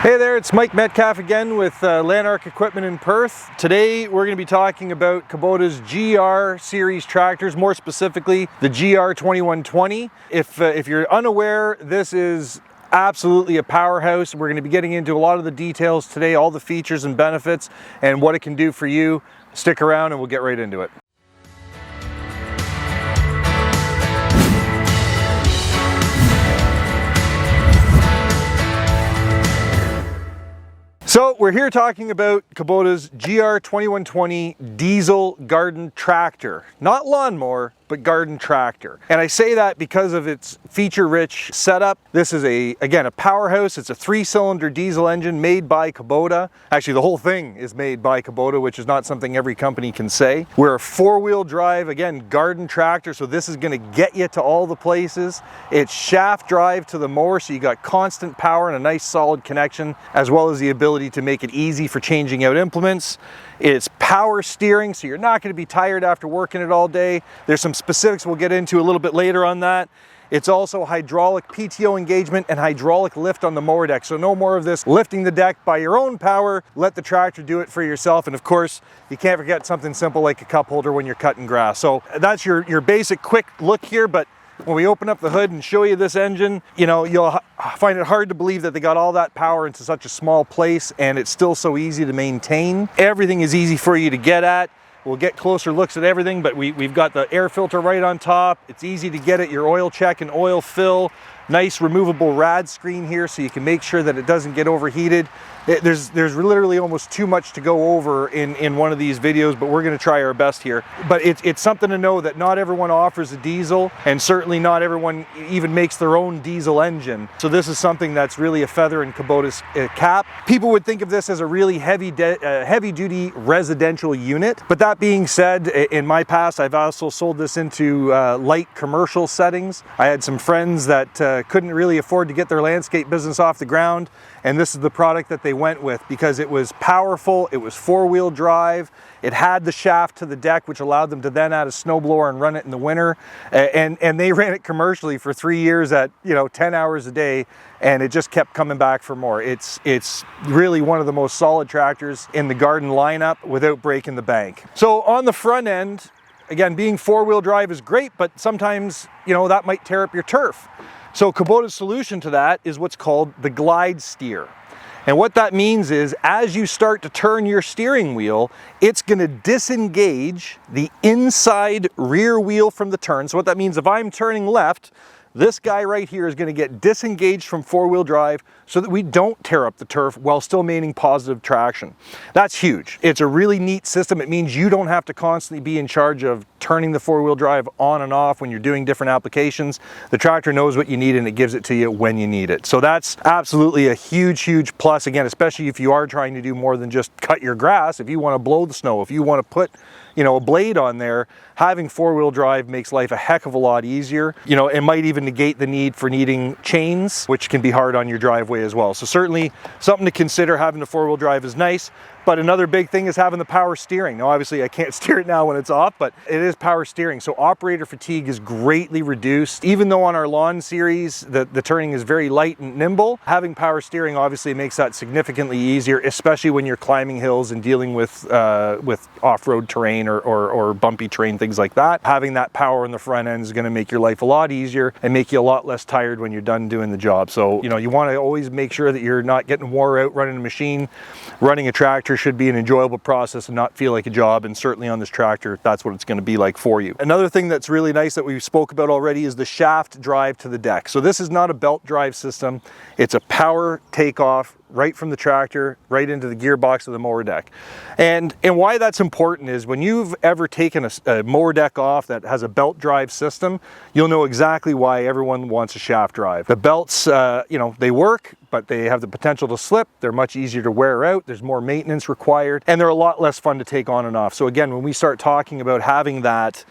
Hey there, it's Mike Metcalf again with Lanark Equipment in Perth. Today we're going to be talking about Kubota's GR series tractors, more specifically the GR2120. If you're unaware, this is absolutely a powerhouse. We're going to be getting into a lot of the details today, all the features and benefits and what it can do for you. Stick around and we'll get right into it. So we're here talking about Kubota's GR2120 diesel garden tractor. Not lawnmower, but garden tractor. And I say that because of its feature-rich setup. This is again a powerhouse. It's a 3-cylinder diesel engine made by Kubota. Actually, the whole thing is made by Kubota, which is not something every company can say. We're a 4-wheel drive, again, garden tractor, so this is gonna get you to all the places. It's shaft drive to the mower, so you got constant power and a nice solid connection, as well as the ability to make it easy for changing out implements. It's power steering, so you're not going to be tired after working it all day. There's some specifics we'll get into a little bit later on that. It's also hydraulic PTO engagement and hydraulic lift on the mower deck. So no more of this lifting the deck by your own power. Let the tractor do it for yourself. And of course, you can't forget something simple like a cup holder when you're cutting grass. So that's your basic quick look here, but when we open up the hood and show you this engine, you know, you'll find it hard to believe that they got all that power into such a small place and it's still so easy to maintain. Everything is easy for you to get at. We'll get closer looks at everything, but we've got the air filter right on top. It's easy to get at your oil check and oil fill. Nice removable rad screen here so you can make sure that it doesn't get overheated. There's literally almost too much to go over in one of these videos, but we're going to try our best here. But it's something to know that not everyone offers a diesel, and certainly not everyone even makes their own diesel engine. So this is something that's really a feather in Kubota's cap. People would think of this as a really heavy-duty residential unit. But that being said, in my past, I've also sold this into light commercial settings. I had some friends that couldn't really afford to get their landscape business off the ground, and this is the product that they went with because it was powerful, it was 4-wheel drive, it had the shaft to the deck, which allowed them to then add a snowblower and run it in the winter, and they ran it commercially for 3 years at 10 hours a day, and it just kept coming back for more. It's really one of the most solid tractors in the garden lineup without breaking the bank. So on the front end, again, being 4-wheel drive is great, but sometimes that might tear up your turf. So Kubota's solution to that is what's called the glide steer. And what that means is as you start to turn your steering wheel, it's going to disengage the inside rear wheel from the turn. So what that means, if I'm turning left, this guy right here is going to get disengaged from 4-wheel drive so that we don't tear up the turf while still maintaining positive traction. That's huge. It's a really neat system. It means you don't have to constantly be in charge of turning the 4-wheel drive on and off when you're doing different applications. The tractor knows what you need and it gives it to you when you need it. So that's absolutely a huge plus, again, especially if you are trying to do more than just cut your grass. If you want to blow the snow, if you want to put a blade on there, having 4-wheel drive makes life a heck of a lot easier. It might even negate the need for needing chains, which can be hard on your driveway as well. So certainly something to consider. Having the 4-wheel drive is nice, but another big thing is having the power steering. Now, obviously I can't steer it now when it's off, but it is power steering. So operator fatigue is greatly reduced. Even though on our lawn series, the turning is very light and nimble, having power steering obviously makes that significantly easier, especially when you're climbing hills and dealing with off-road terrain or bumpy terrain, things like that. Having that power in the front end is going to make your life a lot easier and make you a lot less tired when you're done doing the job. So, you want to always make sure that you're not getting wore out running a machine. Running a tractor should be an enjoyable process and not feel like a job, and certainly on this tractor, that's what it's going to be like for you. Another thing that's really nice that we spoke about already is the shaft drive to the deck. So this is not a belt drive system. It's a power takeoff right from the tractor right into the gearbox of the mower deck. And why that's important is when you've ever taken a mower deck off that has a belt drive system, you'll know exactly why everyone wants a shaft drive. The belts, they work, but they have the potential to slip. They're much easier to wear out. There's more maintenance required, and they're a lot less fun to take on and off. So again, when we start talking about having that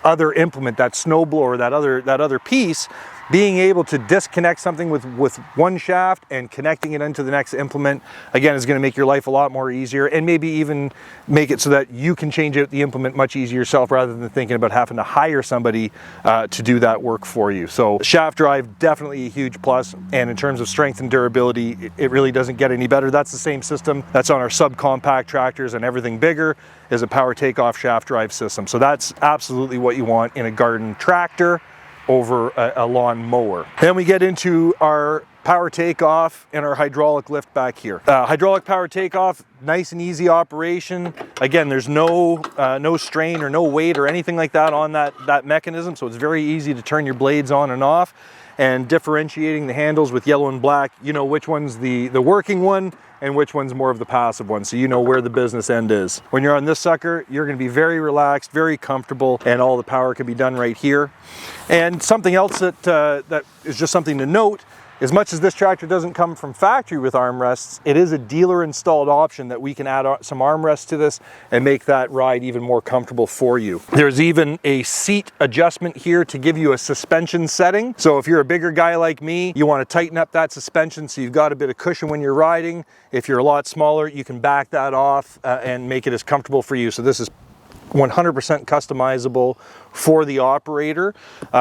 other implement, that snowblower, that other piece, being able to disconnect something with one shaft and connecting it into the next implement, again, is going to make your life a lot more easier, and maybe even make it so that you can change out the implement much easier yourself rather than thinking about having to hire somebody to do that work for you. So shaft drive, definitely a huge plus, and in terms of strength and durability, it really doesn't get any better. That's the same system that's on our subcompact tractors, and everything bigger is a power takeoff shaft drive system. So that's absolutely what you want in a garden tractor over a lawn mower. Then we get into our power takeoff and our hydraulic lift back here. Hydraulic power takeoff, nice and easy operation. Again, there's no strain or no weight or anything like that on that mechanism, so it's very easy to turn your blades on and off. And differentiating the handles with yellow and black, you know which one's the working one and which one's more of the passive one, so you know where the business end is. When you're on this sucker, you're going to be very relaxed, very comfortable, and all the power can be done right here. And something else that is just something to note, as much as this tractor doesn't come from factory with armrests, it is a dealer installed option that we can add some armrests to this and make that ride even more comfortable for you. There's even a seat adjustment here to give you a suspension setting. So if you're a bigger guy like me, you want to tighten up that suspension so you've got a bit of cushion when you're riding. If you're a lot smaller, you can back that off and make it as comfortable for you. So this is 100% customizable for the operator,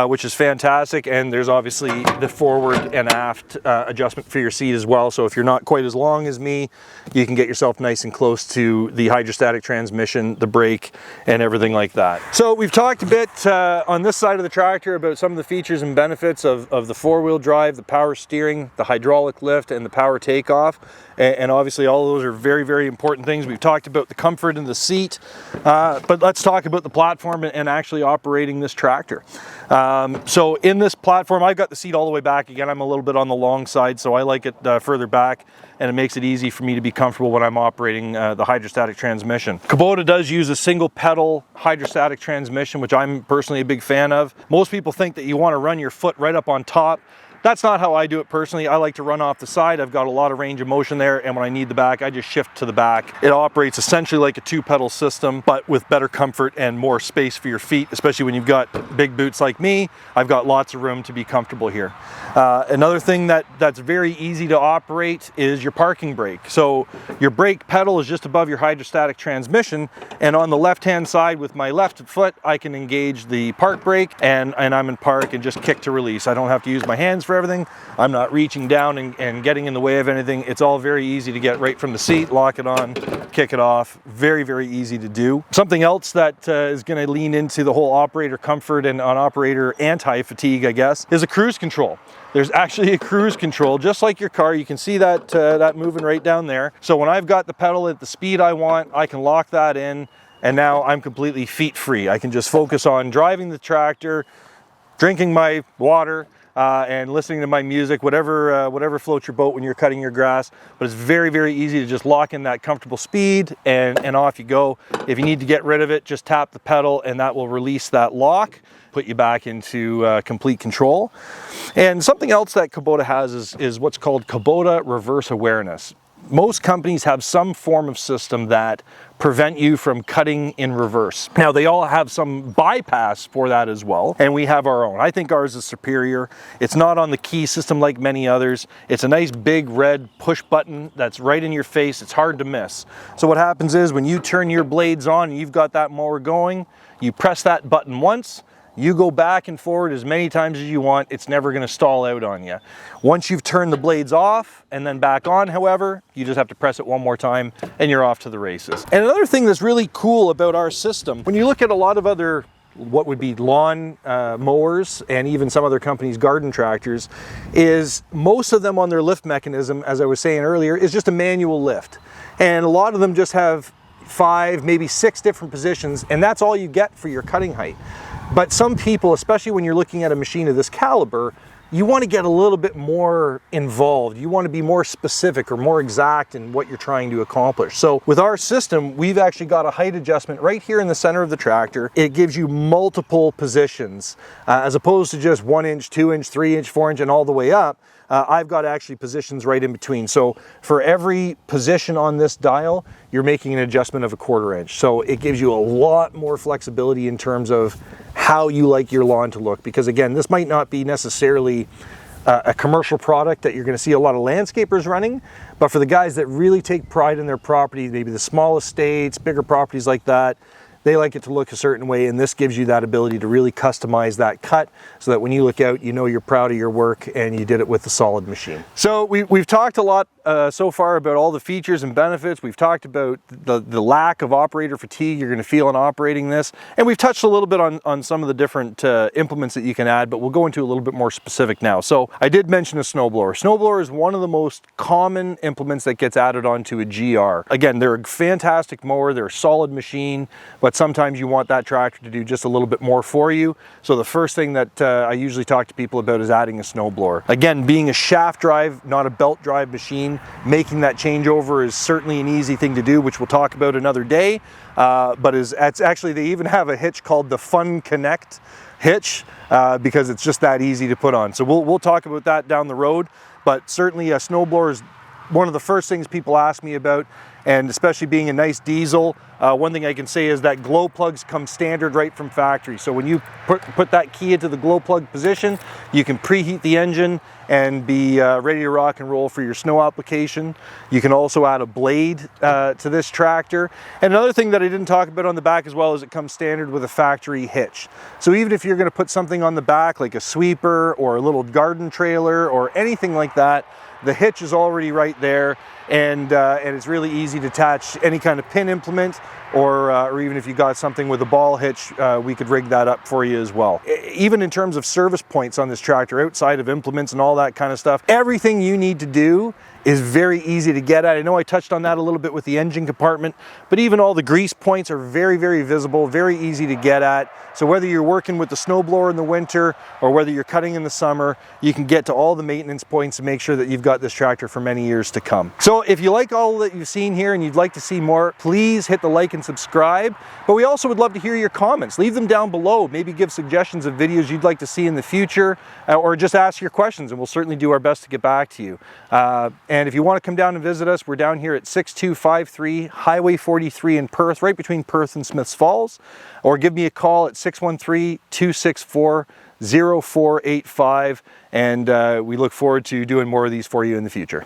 which is fantastic. And there's obviously the forward and aft adjustment for your seat as well. So if you're not quite as long as me, you can get yourself nice and close to the hydrostatic transmission, the brake, and everything like that. So we've talked a bit on this side of the tractor about some of the features and benefits of the four-wheel drive, the power steering, the hydraulic lift, and the power takeoff. And obviously all of those are very, very important things. We've talked about the comfort in the seat, but let's talk about the platform and actually operating this tractor. So in this platform, I've got the seat all the way back. Again, I'm a little bit on the long side, so I like it further back, and it makes it easy for me to be comfortable when I'm operating the hydrostatic transmission. Kubota does use a single pedal hydrostatic transmission, which I'm personally a big fan of. Most people think that you want to run your foot right up on top. That's not how I do it personally. I like to run off the side. I've got a lot of range of motion there, and when I need the back, I just shift to the back. It operates essentially like a two-pedal system, but with better comfort and more space for your feet, especially when you've got big boots like me. I've got lots of room to be comfortable here. Another thing that's very easy to operate is your parking brake. So your brake pedal is just above your hydrostatic transmission, and on the left-hand side with my left foot, I can engage the park brake, and I'm in park and just kick to release. I don't have to use my hands for everything. I'm not reaching down and getting in the way of anything. It's all very easy to get right from the seat, lock it on, kick it off. Very, very easy to do. Something else that is going to lean into the whole operator comfort and on operator anti-fatigue, I guess, is a cruise control. There's actually a cruise control, just like your car. You can see that, that moving right down there. So when I've got the pedal at the speed I want, I can lock that in, and now I'm completely feet free. I can just focus on driving the tractor, drinking my water, and listening to my music, whatever floats your boat when you're cutting your grass. But it's very, very easy to just lock in that comfortable speed, and off you go. If you need to get rid of it, just tap the pedal and that will release that lock, put you back into complete control. And something else that Kubota has is what's called Kubota reverse awareness. Most companies have some form of system that prevent you from cutting in reverse. Now, they all have some bypass for that as well, and we have our own. I think ours is superior. It's not on the key system like many others. It's a nice big red push button that's right in your face. It's hard to miss. So what happens is when you turn your blades on and you've got that mower going, you press that button once, you go back and forward as many times as you want. It's never going to stall out on you. Once you've turned the blades off and then back on, however, you just have to press it one more time and you're off to the races. And another thing that's really cool about our system, when you look at a lot of other what would be lawn mowers and even some other companies' garden tractors, is most of them on their lift mechanism, as I was saying earlier, is just a manual lift. And a lot of them just have 5, maybe 6 different positions, and that's all you get for your cutting height. But some people, especially when you're looking at a machine of this caliber, you want to get a little bit more involved. You want to be more specific or more exact in what you're trying to accomplish. So with our system, we've actually got a height adjustment right here in the center of the tractor. It gives you multiple positions, as opposed to just 1 inch, 2 inch, 3 inch, 4 inch, and all the way up. I've got actually positions right in between. So for every position on this dial, you're making an adjustment of a 1/4 inch. So it gives you a lot more flexibility in terms of how you like your lawn to look, because again, this might not be necessarily a commercial product that you're going to see a lot of landscapers running, but for the guys that really take pride in their property, maybe the small estates, bigger properties like that, they like it to look a certain way, and this gives you that ability to really customize that cut so that when you look out, you know you're proud of your work and you did it with a solid machine. So we've talked a lot so far about all the features and benefits. We've talked about the lack of operator fatigue you're going to feel in operating this, and we've touched a little bit on some of the different implements that you can add, but we'll go into a little bit more specific now. So I did mention a snowblower. Snowblower is one of the most common implements that gets added onto a GR. Again, they're a fantastic mower, they're a solid machine, but sometimes you want that tractor to do just a little bit more for you. So the first thing that I usually talk to people about is adding a snowblower. Again, being a shaft drive, not a belt drive machine, making that changeover is certainly an easy thing to do, which we'll talk about another day. But it's actually, they even have a hitch called the Fun Connect hitch because it's just that easy to put on. So we'll talk about that down the road, but certainly a snowblower is one of the first things people ask me about, and especially being a nice diesel, one thing I can say is that glow plugs come standard right from factory. So when you put that key into the glow plug position, you can preheat the engine and be ready to rock and roll for your snow application. You can also add a blade to this tractor. And another thing that I didn't talk about on the back as well is it comes standard with a factory hitch. So even if you're going to put something on the back like a sweeper or a little garden trailer or anything like that, the hitch is already right there, and it's really easy to attach any kind of pin implement, or even if you got something with a ball hitch, we could rig that up for you as well. Even in terms of service points on this tractor, outside of implements and all that kind of stuff, everything you need to do is very easy to get at. I know I touched on that a little bit with the engine compartment, but even all the grease points are very, very visible, very easy to get at. So whether you're working with the snowblower in the winter or whether you're cutting in the summer, you can get to all the maintenance points and make sure that you've got this tractor for many years to come. So if you like all that you've seen here and you'd like to see more, please hit the like and subscribe. But we also would love to hear your comments. Leave them down below. Maybe give suggestions of videos you'd like to see in the future, or just ask your questions and we'll certainly do our best to get back to you. And if you want to come down and visit us, we're down here at 6253 Highway 43 in Perth, right between Perth and Smiths Falls, or give me a call at 613-264-0485, and we look forward to doing more of these for you in the future.